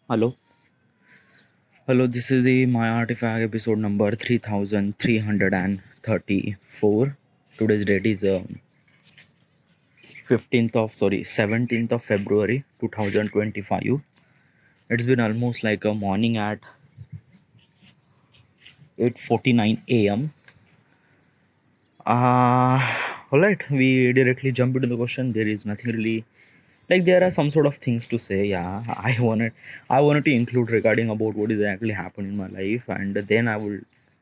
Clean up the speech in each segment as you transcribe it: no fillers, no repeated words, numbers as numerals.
Hello, hello. This is the My Artifact episode number 3334. Today's date is 17th of February 2025. It's been almost like a morning at 8:49 a.m. All right, we directly jump into the question. There is nothing really like there are some sort of things to say. Yeah, I wanted to include regarding about what is actually happened in my life, and then I will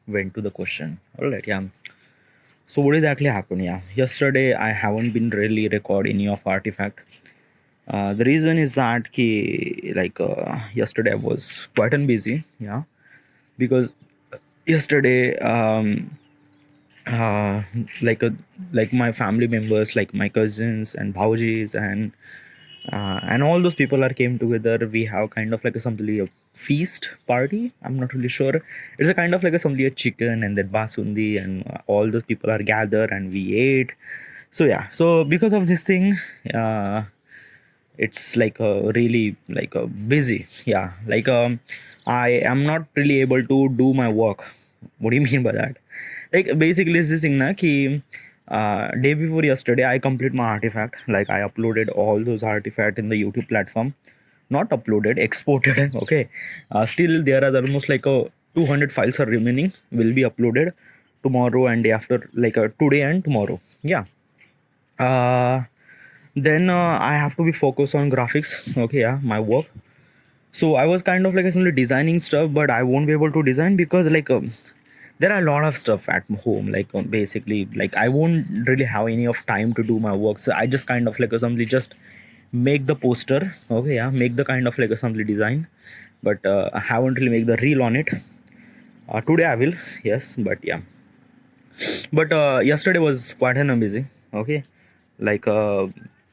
went to the question. All right, yeah. So what exactly happened? Yeah, yesterday I haven't been really record any of artifact. The reason is that yesterday I was quite busy. Yeah, because yesterday uh, like a like my family members, like my cousins and bhaujis and all those people are came together. We have kind of like a simply a feast party. I'm not really sure. It's a kind of like a simply a chicken and then basundi, and all those people are gathered and we ate. So yeah, so because of this thing, uh it's like a really like a busy. Yeah, I am not really able to do my work. What do you mean by that? Like basically it's this thing na ki day before yesterday I complete my artifact. Like I uploaded all those artifact in the YouTube platform. Not uploaded, exported. Okay, still there are almost like a 200 files are remaining, will be uploaded tomorrow and day after, like today and tomorrow. Yeah. Uh then I have to be focused on graphics. Okay, yeah, my work. So I was kind of like essentially designing stuff, but I won't be able to design because there are a lot of stuff at home. Basically, like I won't really have any of time to do my work. So I just kind of like assembly just make the poster. Okay, yeah, make the kind of like assembly design, but I haven't really make the reel on it. Today I will, yes, but yeah. But yesterday was quite an amazing. Okay, like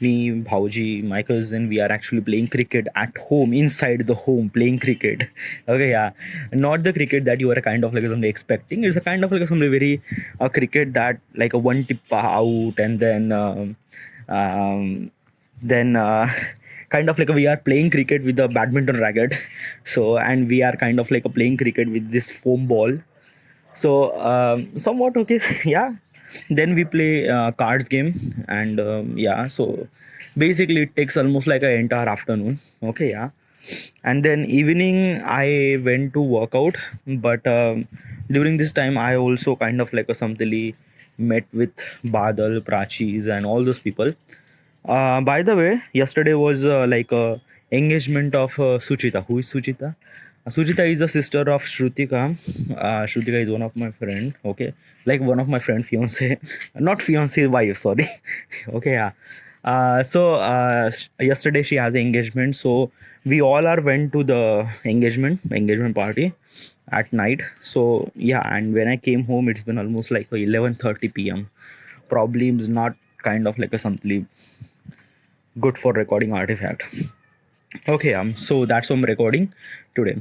me, Bhauji, my cousin, we are actually playing cricket at home, inside the home, playing cricket. Okay, yeah, not the cricket that you are kind of like something expecting. It's a kind of like something very cricket that like a one tip out, and um, then kind of like we are playing cricket with a badminton racket. So and we are kind of like playing cricket with this foam ball. So somewhat okay. Yeah, then we play cards game, and yeah, so basically it takes almost like an entire afternoon. Okay, yeah. And then evening I went to work out, but during this time I also kind of like a something met with Badal, Prachis and all those people. By the way, yesterday was like a engagement of Suchita. Who is Suchita? Suchita is a sister of Shrutika. Shrutika is one of my friend. Okay, like one of my friend fiance, not fiance, wife. Sorry. Okay, yeah. Yesterday she has an engagement, so we all are went to the engagement party at night. So yeah, and when I came home, it's been almost like 11:30 p.m. Probably is not kind of like a something good for recording artifact. Okay, so that's what I'm recording today.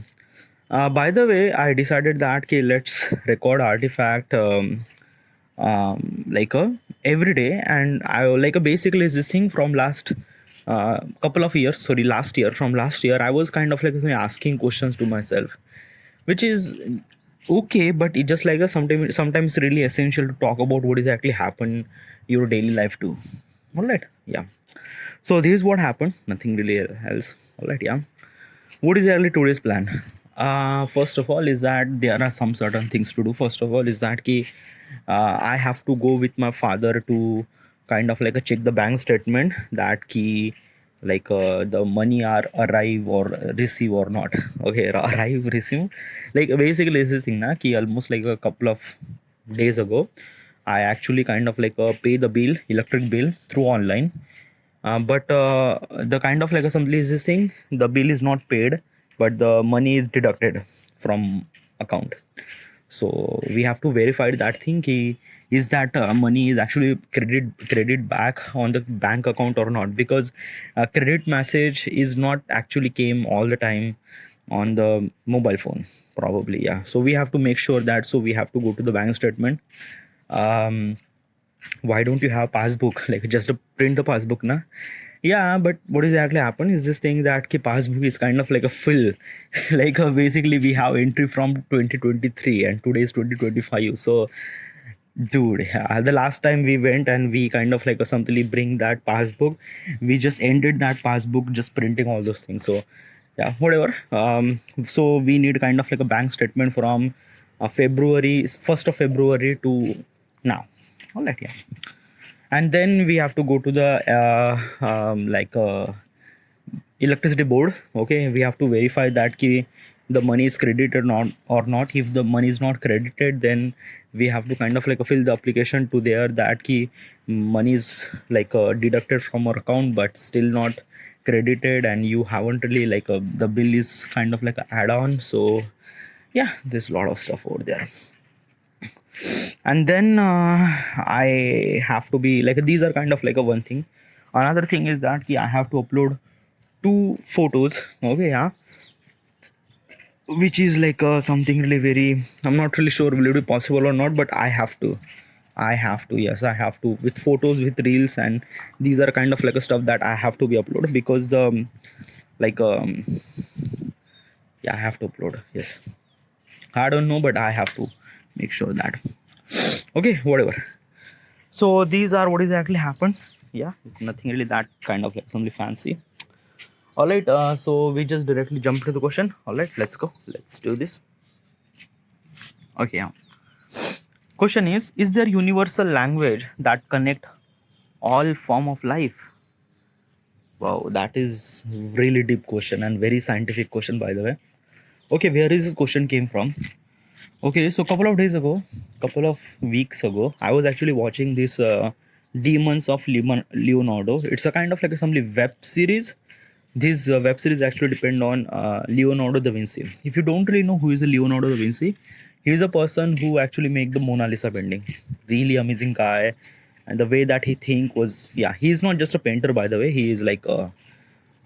By the way, I decided that okay, let's record artifact like a every day, and I like a basically is this thing from last couple of years. Sorry, last year. From last year, I was kind of like asking questions to myself, which is okay, but it just like a sometimes really essential to talk about what exactly happened your daily life too. All right, yeah. So this is what happened. Nothing really else. All right, yeah. What is actually today's plan? First of all, is that there are some certain things to do. First of all, is that I have to go with my father to kind of like a check the bank statement that the money are arrive or receive or not. Okay, arrive receive. Like basically, is this thing na ki almost like a couple of days ago, I actually kind of like pay the bill, electric bill through online. But the kind of like assembly is this thing, the bill is not paid, but the money is deducted from account. So we have to verify that thing ki, is that money is actually credit back on the bank account or not, because credit message is not actually came all the time on the mobile phone probably. Yeah, so we have to make sure that, so we have to go to the bank statement. um why don't you have passbook? Like just to print the passbook na, Yeah, but what exactly happened is this thing that ki passbook is kind of like a fill. Like basically we have entry from 2023 and today is 2025. So dude, yeah, the last time we went and we kind of like something bring that passbook, we just ended that passbook just printing all those things. So yeah, whatever. So we need kind of like a bank statement from February 1st of February to now. All right, yeah, and then we have to go to the electricity board. Okay, we have to verify that ki the money is credited or not. If the money is not credited, then we have to kind of like fill the application to there that ki money is like deducted from our account but still not credited, and you haven't really like the bill is kind of like a add-on. So yeah, there's a lot of stuff over there. And then I have to be like, these are kind of like a one thing. Another thing is that I have to upload two photos. Okay, yeah, which is like something really very, I'm not really sure will it be possible or not, but I have to, yes, I have to, with photos, with reels, and these are kind of like a stuff that I have to be uploaded because like yeah, I have to upload, yes. I don't know, but I have to make sure that. Okay, whatever. So these are what exactly happened. Yeah, it's nothing really that kind of like something fancy. All right, so we just directly jump to the question. All right, let's go. Let's do this. Okay, yeah. Question is there universal language that connect all form of life? Wow, that is really deep question and very scientific question, by the way. Okay, where is this question came from? Okay, so couple of days ago, couple of weeks ago, I was actually watching this Demons of Leonardo. It's a kind of like a some web series. This web series actually depend on Leonardo da Vinci. If you don't really know who is Leonardo da Vinci, he is a person who actually make the Mona Lisa painting. Really amazing guy, and the way that he think was, yeah, he is not just a painter, by the way. He is like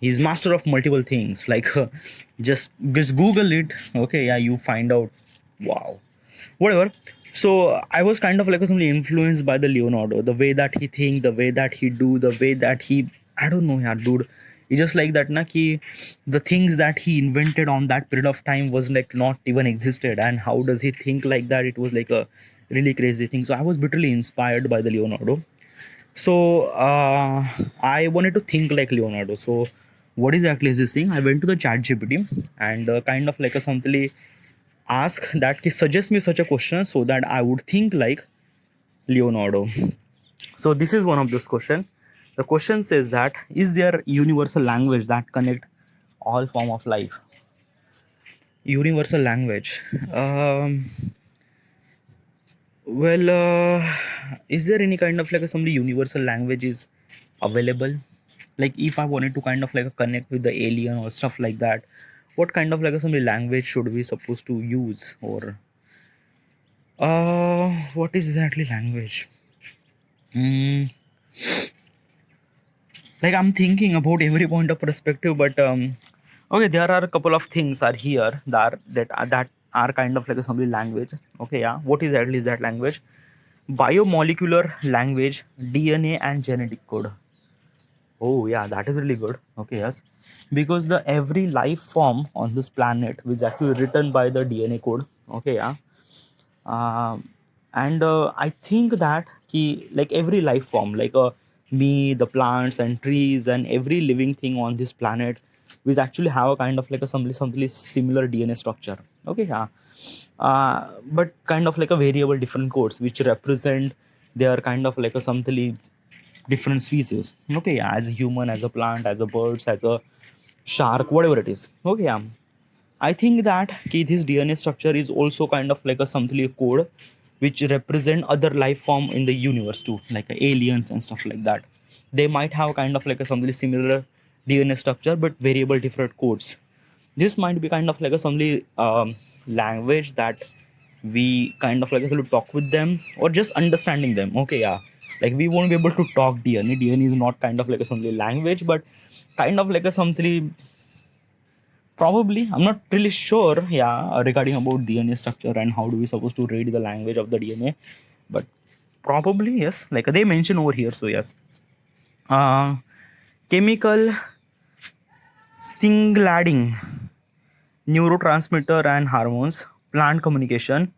he's master of multiple things. Like just Google it. Okay, yeah, you find out. Wow, whatever. So I was kind of like something influenced by the Leonardo, the way that he think, the way that he do, the way that he, I don't know, yeah, dude. It's just like that, na ki the things that he invented on that period of time was like not even existed, and how does he think like that? It was like a really crazy thing. So I was bitterly inspired by the Leonardo. So I wanted to think like Leonardo. So what exactly is this thing? I went to the chat GPT and kind of like a something ask that he suggest me such a question so that I would think like Leonardo. So this is one of those question. The question says that is there universal language that connect all form of life? Universal language. Well, is there any kind of like some universal language is available? Like if I wanted to kind of like connect with the alien or stuff like that, what kind of like some language should we supposed to use? Or what is exactly language? Mm, like I'm thinking about every point of perspective, but okay, there are a couple of things are here that are kind of like a some language. Okay, yeah, what exactly is that language? Biomolecular language, DNA and genetic code. Oh yeah, that is really good. Okay, yes, because the every life form on this planet is actually written by the DNA code. Okay, yeah, um, and I think that like every life form, like me, the plants and trees and every living thing on this planet, which actually have a kind of like a something similar DNA structure. Okay, yeah, but kind of like a variable different codes which represent their kind of like a something different species. Okay, yeah, as a human, as a plant, as a birds, as a shark, whatever it is. Okay, yeah, I think that this DNA structure is also kind of like a something a code which represent other life form in the universe too, like aliens and stuff like that. They might have kind of like a something similar DNA structure but variable different codes. This might be kind of like a something language that we kind of like to talk with them or just understanding them. Okay, yeah, like we won't be able to talk DNA. DNA is not kind of like a something language, but kind of like a something. Probably, I'm not really sure, yeah, regarding about DNA structure and how do we supposed to read the language of the DNA, but probably yes, like they mention over here. So yes, uh, chemical signaling, neurotransmitter and hormones, plant communication,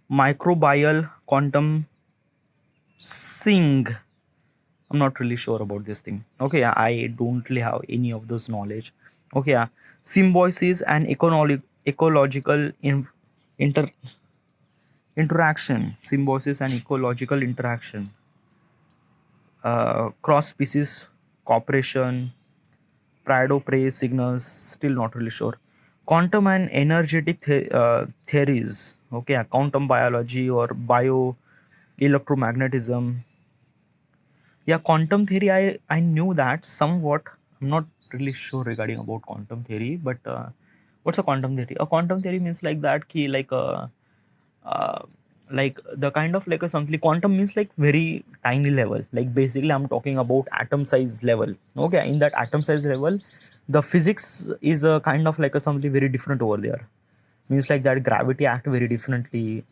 microbial quantum sing. I'm not really sure about this thing. Okay, yeah, I don't really have any of those knowledge. Okay, yeah. Symbiosis and ecological inter interaction. Symbiosis and ecological interaction. Cross species cooperation. Prado praise signals. Still not really sure. Quantum and energetic theories. Okay, yeah, quantum biology or bio electromagnetism. Yeah, quantum theory, I knew that somewhat. I'm not really sure regarding about quantum theory, but what's a quantum theory? A quantum theory means like that key uh, like the kind of like a something. Quantum means like very tiny level. Like basically, I'm talking about atom size level. Okay, in that atom size level, the physics is a kind of like a something very different over there. Means like that gravity act very differently,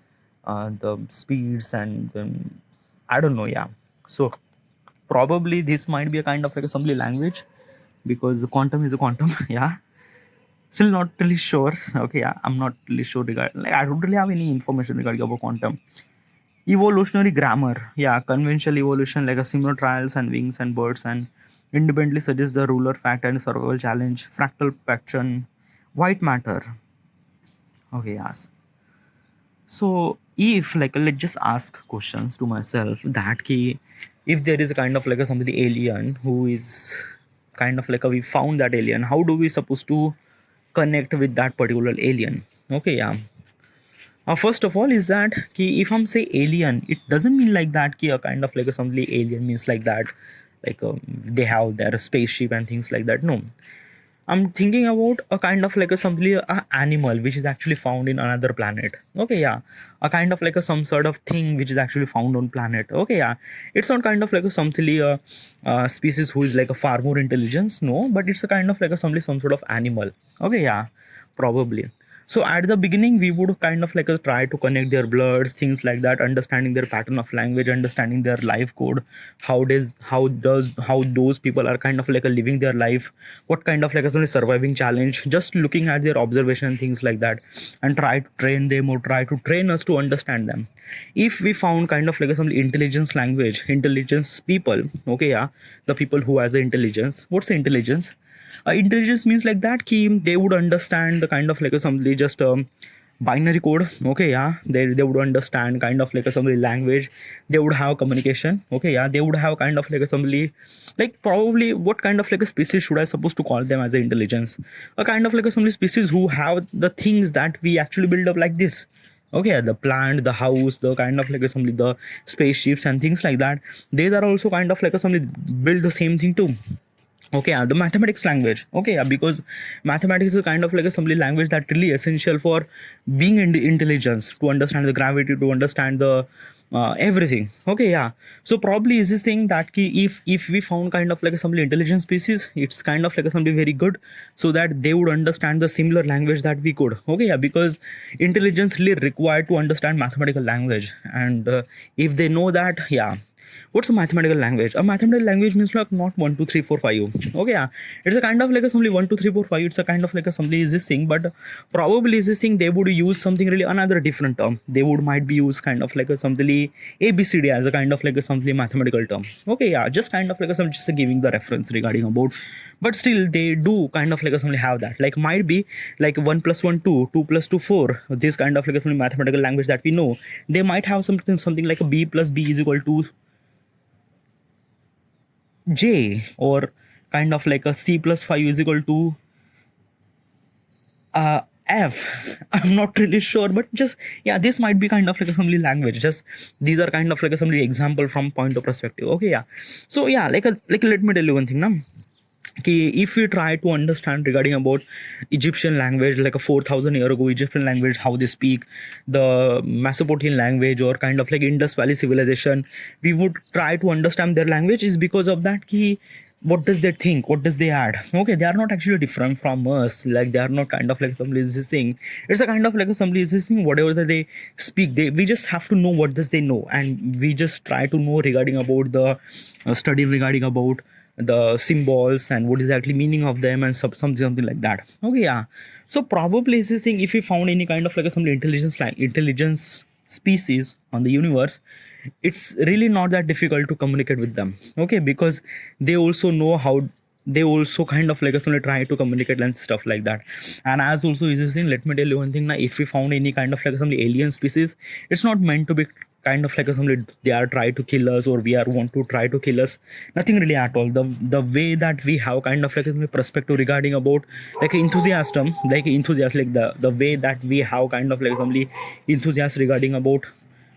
the speeds and I don't know. Yeah, so probably this might be a kind of like assembly language because the quantum is a quantum. Yeah, still not really sure. Okay, yeah, I'm not really sure regarding, like, I don't really have any information regarding about quantum. Evolutionary grammar, yeah, conventional evolution like a similar trials and wings and birds and independently suggests the ruler fact and survival challenge, fractal pattern, white matter. Okay, yes. So if like let's just ask questions to myself that key, if there is a kind of like a somebody alien who is kind of like a, we found that alien, how do we supposed to connect with that particular alien? Okay, yeah. First of all, is that ki if I'm say alien, it doesn't mean like that ki a kind of like a somebody alien means like that, like they have their spaceship and things like that. No, I'm thinking about a kind of like a something a animal which is actually found in another planet. Okay, yeah, a kind of like a some sort of thing which is actually found on planet. Okay, yeah, it's not kind of like a something a species who is like a far more intelligence. No, but it's a kind of like a something some sort of animal. Okay, yeah, probably. So at the beginning, we would kind of like try to connect their bloods, things like that, understanding their pattern of language, understanding their life code, how those people are kind of like living their life, what kind of like a surviving challenge, just looking at their observation and things like that, and try to train them or try to train us to understand them. If we found kind of like some intelligence language, intelligence people, okay, yeah, the people who has the intelligence. What's the intelligence? Intelligence means like that key they would understand the kind of like a somebody just binary code. Okay, yeah, they would understand kind of like a somebody language, they would have communication. Okay, yeah, they would have kind of like a somebody, like probably what kind of like a species should I supposed to call them as a intelligence? A kind of like a somebody species who have the things that we actually build up like this. Okay, the plant, the house, the kind of like a somebody, the spaceships and things like that, they are also kind of like a somebody build the same thing too. Okay, the mathematics language. Okay, because mathematics is a kind of like a assembly language that really essential for being intelligence, to understand the gravity, to understand the everything. Okay, yeah. So probably is this thing that key, if we found kind of like a assembly intelligent species, it's kind of like a something very good, so that they would understand the similar language that we could. Okay, yeah, because intelligence really required to understand mathematical language, and if they know that, yeah. What's a mathematical language? A mathematical language means like not 1 2 3 4 5. Okay, yeah, it's a kind of like a somebody 1 2 3 4 5. It's a kind of like a somebody is this thing, but probably is this thing they would use something really another different term. They would might be use kind of like a something ABCD as a kind of like a something mathematical term. Okay, yeah, just kind of like a some just giving the reference regarding about, but still they do kind of like a something have that, like might be like 1 plus 1 2, 2 plus 2 4. This kind of like a something mathematical language that we know, they might have something like a B plus B is equal to J, or kind of like a C plus 5 is equal to F. I'm not really sure, but just yeah, this might be kind of like assembly language. Just these are kind of like assembly example from point of perspective. Okay, yeah. So yeah, like let me tell you one thing now. Okay, if we try to understand regarding about Egyptian language, like a 4,000 year ago Egyptian language, how they speak, the Mesopotamian language, or kind of like Indus Valley civilization, we would try to understand their language is because of that key. What does they think? What does they add? Okay, they are not actually different from us. Like they are not kind of like somebody is thing. It's a kind of like somebody is thing. Whatever that they speak, we just have to know what does they know, and we just try to know regarding about the study regarding about the symbols and what is the actually meaning of them and something like that. Okay, yeah. So probably is this thing, if we found any kind of like some intelligence species on the universe, it's really not that difficult to communicate with them. Okay, because they also know how, they also kind of like some try to communicate and stuff like that. And as also is this thing, let me tell you one thing now, if we found any kind of like some alien species, it's not meant to be kind of like some they are try to kill us or we are want to try to kill us, nothing really at all. The way that we have kind of like a perspective regarding about like enthusiasm, like enthusiast, like the way that we have kind of like some enthusiast regarding about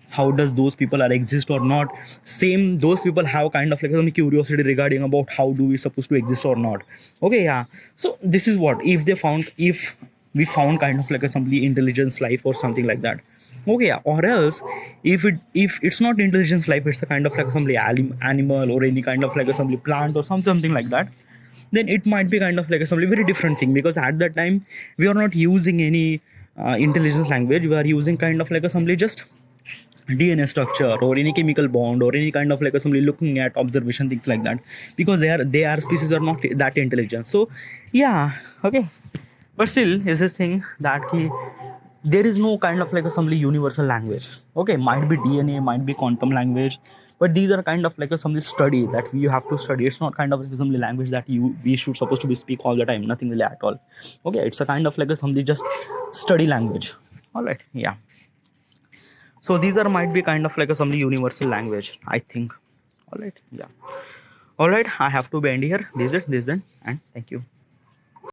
how does those people are exist or not, same those people have kind of like some curiosity regarding about how do we supposed to exist or not. Okay, yeah. So this is what, if they found, if we found kind of like a some intelligence life or something like that. Okay, yeah. Or else if it's not intelligence life, it's a kind of like some animal or any kind of like a some plant or something like that, then it might be kind of like a some very different thing, because at that time we are not using any intelligence language, we are using kind of like a simply just DNA structure or any chemical bond or any kind of like assembly looking at observation, things like that, because they are species are not that intelligent. So yeah, okay. But still is this thing that there is no kind of like assembly universal language. Okay, might be DNA, might be quantum language, but these are kind of like a some study that you have to study. It's not kind of like assembly language that we should supposed to be speak all the time, nothing really at all. Okay, it's a kind of like a something just study language. All right, yeah. So these are might be kind of like a some universal language, I think. All right, yeah. All right, I have to be end here. This is it, this then, and thank you.